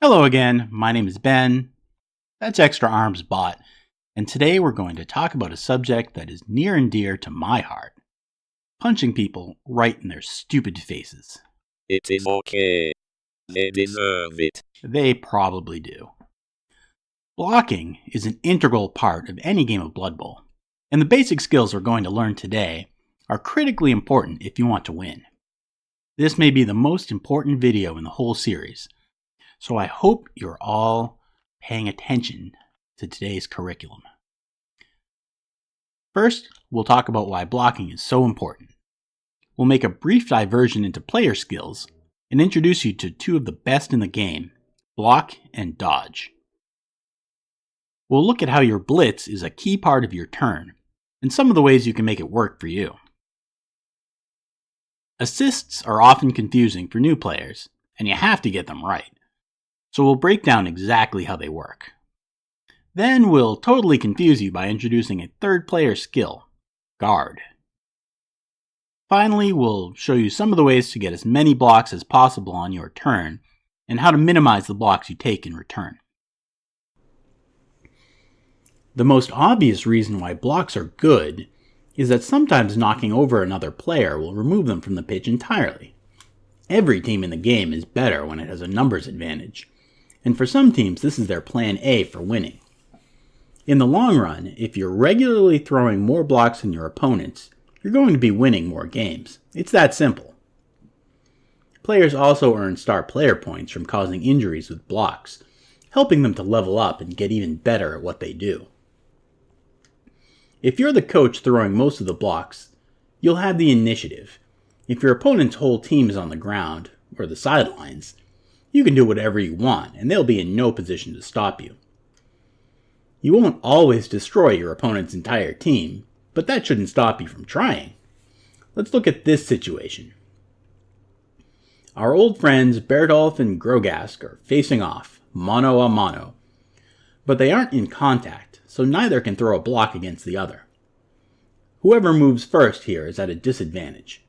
Hello again, my name is Ben. That's Extra Arms Bot, and today we're going to talk about a subject that is near and dear to my heart. Punching people right in their stupid faces. It is okay. They deserve it. They probably do. Blocking is an integral part of any game of Blood Bowl, and the basic skills we're going to learn today are critically important if you want to win. This may be the most important video in the whole series, so I hope you're all paying attention to today's curriculum. First, we'll talk about why blocking is so important. We'll make a brief diversion into player skills and introduce you to two of the best in the game, block and dodge. We'll look at how your blitz is a key part of your turn, and some of the ways you can make it work for you. Assists are often confusing for new players, and you have to get them right. So we'll break down exactly how they work. Then we'll totally confuse you by introducing a third player skill, guard. Finally, we'll show you some of the ways to get as many blocks as possible on your turn, and how to minimize the blocks you take in return. The most obvious reason why blocks are good is that sometimes knocking over another player will remove them from the pitch entirely. Every team in the game is better when it has a numbers advantage, and for some teams this is their plan A for winning. In the long run, if you're regularly throwing more blocks than your opponents, you're going to be winning more games. It's that simple. Players also earn star player points from causing injuries with blocks, helping them to level up and get even better at what they do. If you're the coach throwing most of the blocks, you'll have the initiative. If your opponent's whole team is on the ground, or the sidelines, you can do whatever you want, and they'll be in no position to stop you. You won't always destroy your opponent's entire team, but that shouldn't stop you from trying. Let's look at this situation. Our old friends Bertolf and Grogask are facing off, mano a mano, but they aren't in contact, so neither can throw a block against the other. Whoever moves first here is at a disadvantage.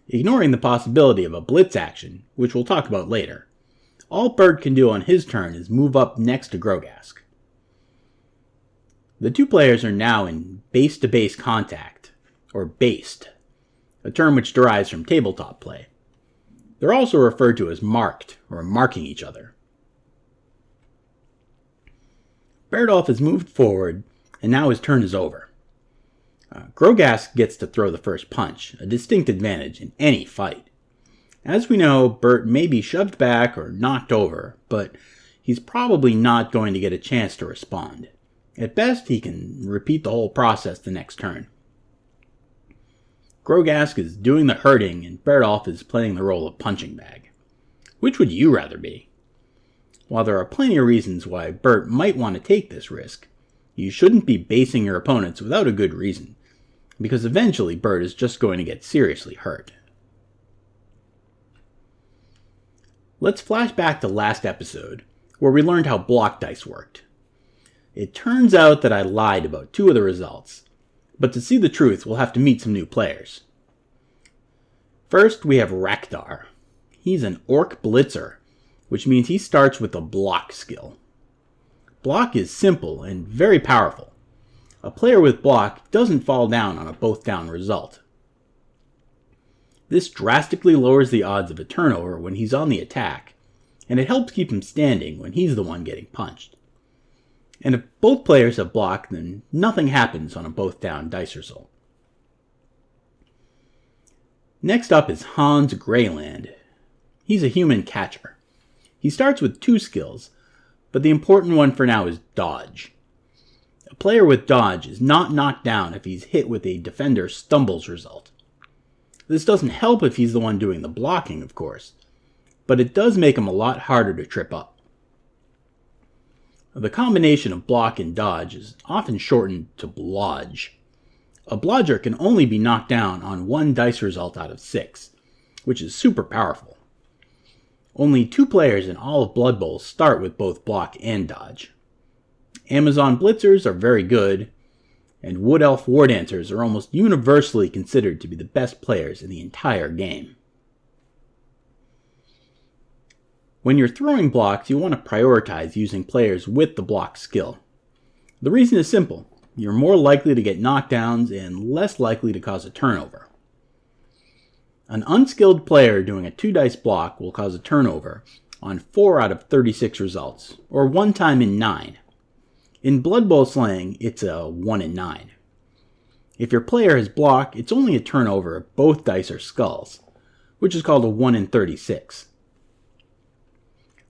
Ignoring the possibility of a blitz action, which we'll talk about later, all Bert can do on his turn is move up next to Grogask. The two players are now in base-to-base contact, or based, a term which derives from tabletop play. They're also referred to as marked, or marking each other. Bertolf has moved forward, and now his turn is over. Grogask gets to throw the first punch, a distinct advantage in any fight. As we know, Bert may be shoved back or knocked over, but he's probably not going to get a chance to respond. At best, he can repeat the whole process the next turn. Grogask is doing the hurting, and Bertolf is playing the role of punching bag. Which would you rather be? While there are plenty of reasons why Bert might want to take this risk, you shouldn't be basing your opponents without a good reason, because eventually Bert is just going to get seriously hurt. Let's flash back to last episode, where we learned how block dice worked. It turns out that I lied about two of the results, but to see the truth we'll have to meet some new players. First we have Raktar. He's an orc blitzer, which means he starts with a block skill. Block is simple and very powerful. A player with block doesn't fall down on a both down result. This drastically lowers the odds of a turnover when he's on the attack, and it helps keep him standing when he's the one getting punched. And if both players have block, then nothing happens on a both down dice result. Next up is Hans Greyland. He's a human catcher. He starts with two skills, but the important one for now is dodge. A player with dodge is not knocked down if he's hit with a defender stumbles result. This doesn't help if he's the one doing the blocking, of course, but it does make him a lot harder to trip up. The combination of block and dodge is often shortened to blodge. A blodger can only be knocked down on one dice result out of 6, which is super powerful. Only 2 players in all of Blood Bowl start with both block and dodge. Amazon Blitzers are very good, and Wood Elf War Dancers are almost universally considered to be the best players in the entire game. When you're throwing blocks, you want to prioritize using players with the block skill. The reason is simple. You're more likely to get knockdowns and less likely to cause a turnover. An unskilled player doing a 2-dice block will cause a turnover on 4 out of 36 results, or 1 time in 9. In Blood Bowl slang, it's a 1 in 9. If your player has block, it's only a turnover if both dice are skulls, which is called a 1 in 36.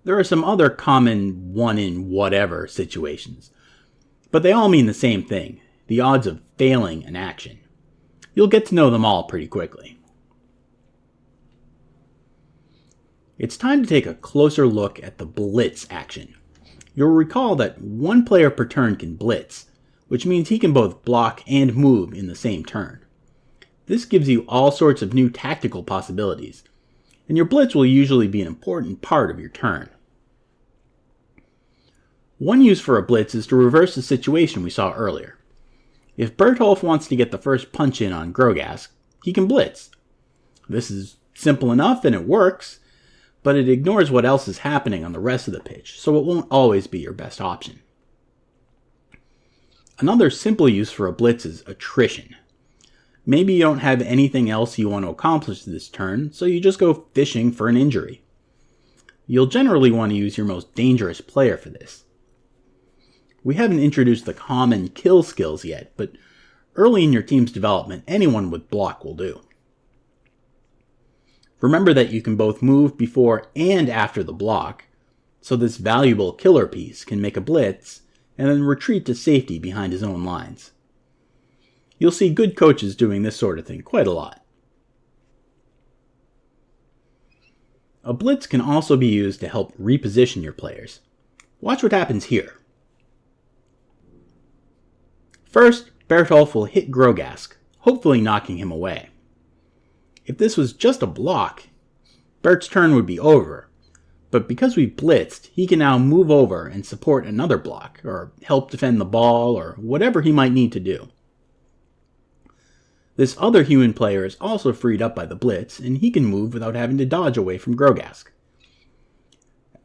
There are some other common 1 in whatever situations, but they all mean the same thing, the odds of failing an action. You'll get to know them all pretty quickly. It's time to take a closer look at the blitz action. You'll recall that 1 player per turn can blitz, which means he can both block and move in the same turn. This gives you all sorts of new tactical possibilities, and your blitz will usually be an important part of your turn. One use for a blitz is to reverse the situation we saw earlier. If Bertolf wants to get the first punch in on Grogask, he can blitz. This is simple enough and it works, but it ignores what else is happening on the rest of the pitch, so it won't always be your best option. Another simple use for a blitz is attrition. Maybe you don't have anything else you want to accomplish this turn, so you just go fishing for an injury. You'll generally want to use your most dangerous player for this. We haven't introduced the common kill skills yet, but early in your team's development, anyone with block will do. Remember that you can both move before and after the block, so this valuable killer piece can make a blitz and then retreat to safety behind his own lines. You'll see good coaches doing this sort of thing quite a lot. A blitz can also be used to help reposition your players. Watch what happens here. First, Bertolf will hit Grogask, hopefully knocking him away. If this was just a block, Bert's turn would be over, but because we blitzed, he can now move over and support another block, or help defend the ball, or whatever he might need to do. This other human player is also freed up by the blitz, and he can move without having to dodge away from Grogask.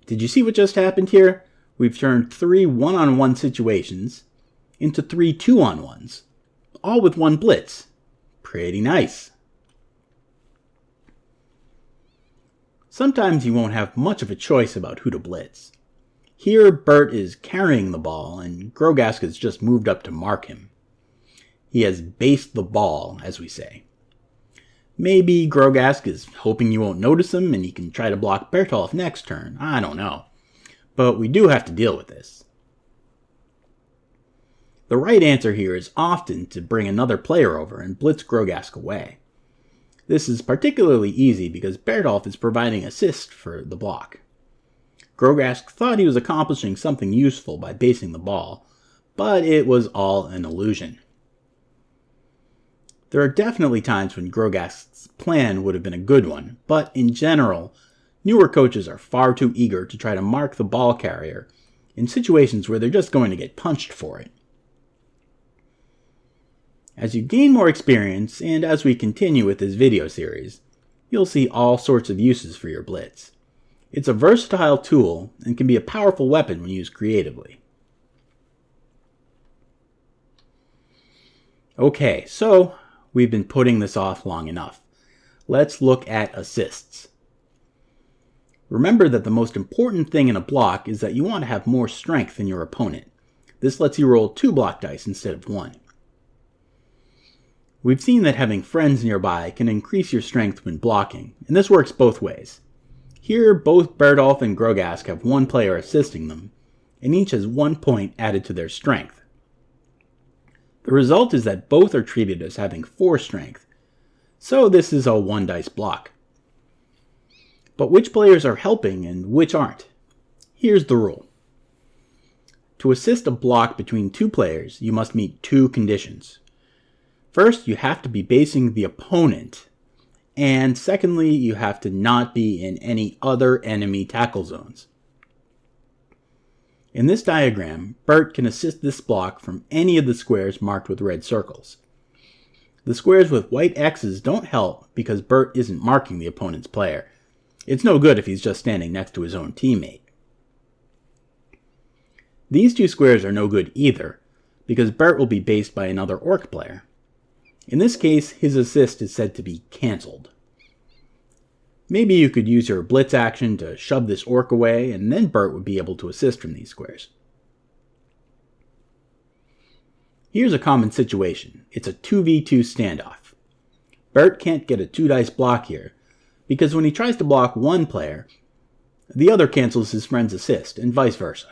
Did you see what just happened here? We've turned 3 1-on-1 situations into 3 2-on-1s, all with 1 blitz. Pretty nice. Sometimes you won't have much of a choice about who to blitz. Here, Bert is carrying the ball, and Grogask has just moved up to mark him. He has based the ball, as we say. Maybe Grogask is hoping you won't notice him, and he can try to block Bertolf next turn. I don't know. But we do have to deal with this. The right answer here is often to bring another player over and blitz Grogask away. This is particularly easy because Bertolf is providing assist for the block. Grogask thought he was accomplishing something useful by basing the ball, but it was all an illusion. There are definitely times when Grogask's plan would have been a good one, but in general, newer coaches are far too eager to try to mark the ball carrier in situations where they're just going to get punched for it. As you gain more experience, and as we continue with this video series, you'll see all sorts of uses for your blitz. It's a versatile tool and can be a powerful weapon when used creatively. Okay, so we've been putting this off long enough. Let's look at assists. Remember that the most important thing in a block is that you want to have more strength than your opponent. This lets you roll 2 block dice instead of 1. We've seen that having friends nearby can increase your strength when blocking, and this works both ways. Here, both Bertolf and Grogask have 1 player assisting them, and each has 1 point added to their strength. The result is that both are treated as having 4 strength, so this is a 1-dice block. But which players are helping and which aren't? Here's the rule. To assist a block between 2 players, you must meet 2 conditions. First, you have to be basing the opponent, and secondly, you have to not be in any other enemy tackle zones. In this diagram, Bert can assist this block from any of the squares marked with red circles. The squares with white X's don't help because Bert isn't marking the opponent's player, It's no good if he's just standing next to his own teammate. These two squares are no good either, because Bert will be based by another orc player. In this case, his assist is said to be cancelled. Maybe you could use your blitz action to shove this orc away, and then Bert would be able to assist from these squares. Here's a common situation. It's a 2v2 standoff. Bert can't get a 2-dice block here, because when he tries to block one player, the other cancels his friend's assist, and vice versa.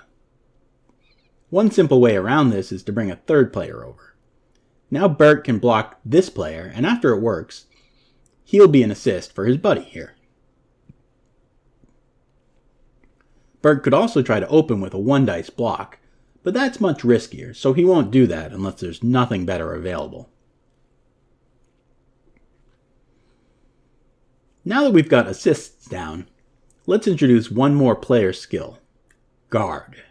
One simple way around this is to bring a third player over. Now Bert can block this player, and after it works, he'll be an assist for his buddy here. Bert could also try to open with a 1-dice block, but that's much riskier, so he won't do that unless there's nothing better available. Now that we've got assists down, let's introduce one more player skill: guard.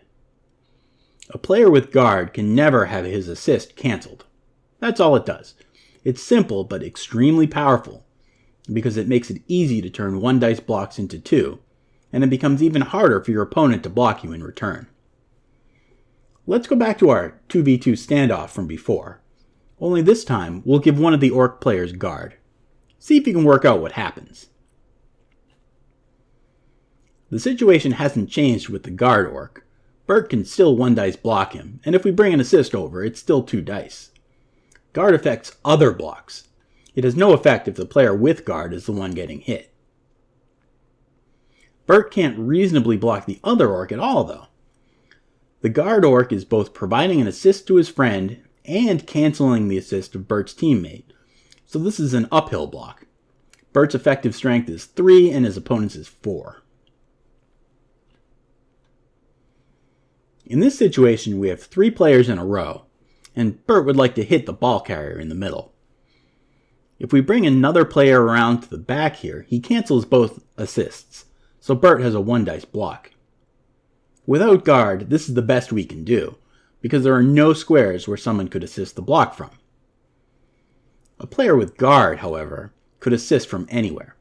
A player with guard can never have his assist cancelled. That's all it does. It's simple but extremely powerful, because it makes it easy to turn 1-dice blocks into 2, and it becomes even harder for your opponent to block you in return. Let's go back to our 2v2 standoff from before, only this time we'll give one of the orc players guard. See if you can work out what happens. The situation hasn't changed with the guard orc. Bert can still 1-dice block him, and if we bring an assist over, it's still 2 dice. Guard affects other blocks. It has no effect if the player with guard is the one getting hit. Bert can't reasonably block the other orc at all, though. The guard orc is both providing an assist to his friend and canceling the assist of Bert's teammate, so this is an uphill block. Bert's effective strength is 3 and his opponent's is 4. In this situation, we have 3 players in a row, and Bert would like to hit the ball carrier in the middle. If we bring another player around to the back here, he cancels both assists, so Bert has a 1-dice block. Without guard, this is the best we can do, because there are no squares where someone could assist the block from. A player with guard, however, could assist from anywhere.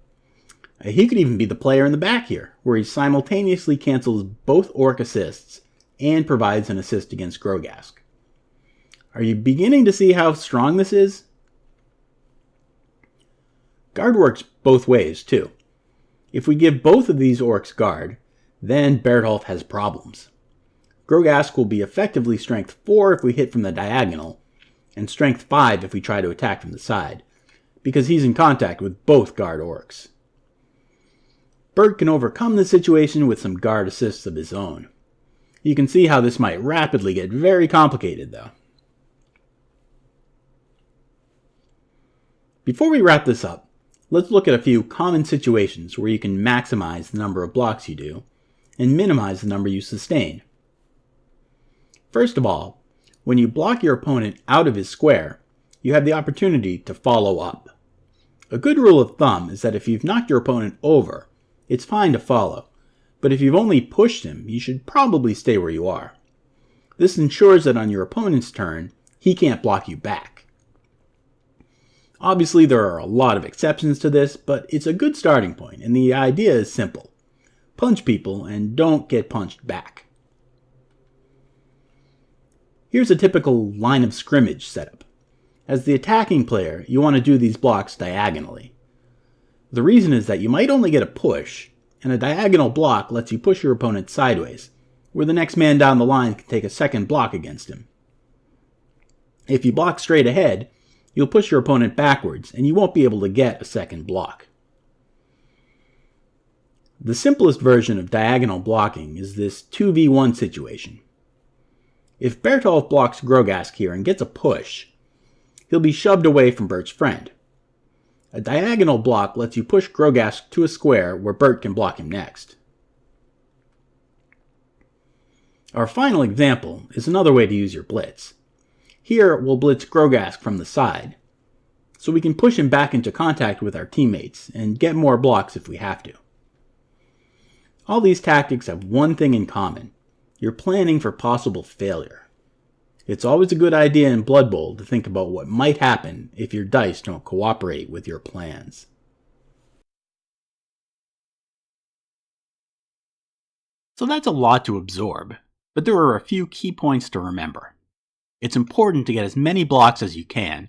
He could even be the player in the back here, where he simultaneously cancels both orc assists and provides an assist against Grogask. Are you beginning to see how strong this is? Guard works both ways, too. If we give both of these orcs guard, then Bertholf has problems. Grogask will be effectively strength 4 if we hit from the diagonal, and strength 5 if we try to attack from the side, because he's in contact with both guard orcs. Bert can overcome this situation with some guard assists of his own. You can see how this might rapidly get very complicated, though. Before we wrap this up, let's look at a few common situations where you can maximize the number of blocks you do, and minimize the number you sustain. First of all, when you block your opponent out of his square, you have the opportunity to follow up. A good rule of thumb is that if you've knocked your opponent over, it's fine to follow, but if you've only pushed him, you should probably stay where you are. This ensures that on your opponent's turn, he can't block you back. Obviously, there are a lot of exceptions to this, but it's a good starting point, and the idea is simple. Punch people and don't get punched back. Here's a typical line of scrimmage setup. As the attacking player, you want to do these blocks diagonally. The reason is that you might only get a push, and a diagonal block lets you push your opponent sideways, where the next man down the line can take a second block against him. If you block straight ahead, you'll push your opponent backwards, and you won't be able to get a second block. The simplest version of diagonal blocking is this 2v1 situation. If Bertholf blocks Grogask here and gets a push, he'll be shoved away from Bert's friend. A diagonal block lets you push Grogask to a square where Bert can block him next. Our final example is another way to use your blitz. Here we'll blitz Grogask from the side, so we can push him back into contact with our teammates and get more blocks if we have to. All these tactics have one thing in common. You're planning for possible failure. It's always a good idea in Blood Bowl to think about what might happen if your dice don't cooperate with your plans. So that's a lot to absorb, but there are a few key points to remember. It's important to get as many blocks as you can,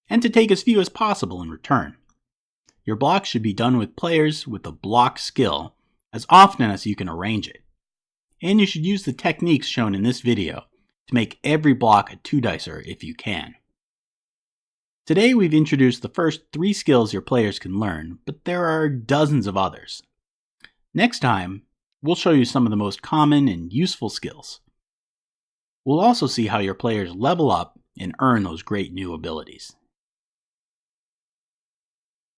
and to take as few as possible in return. Your blocks should be done with players with the block skill as often as you can arrange it. And you should use the techniques shown in this video to make every block a 2-dicer if you can. Today we've introduced the first 3 skills your players can learn, but there are dozens of others. Next time, we'll show you some of the most common and useful skills. We'll also see how your players level up and earn those great new abilities.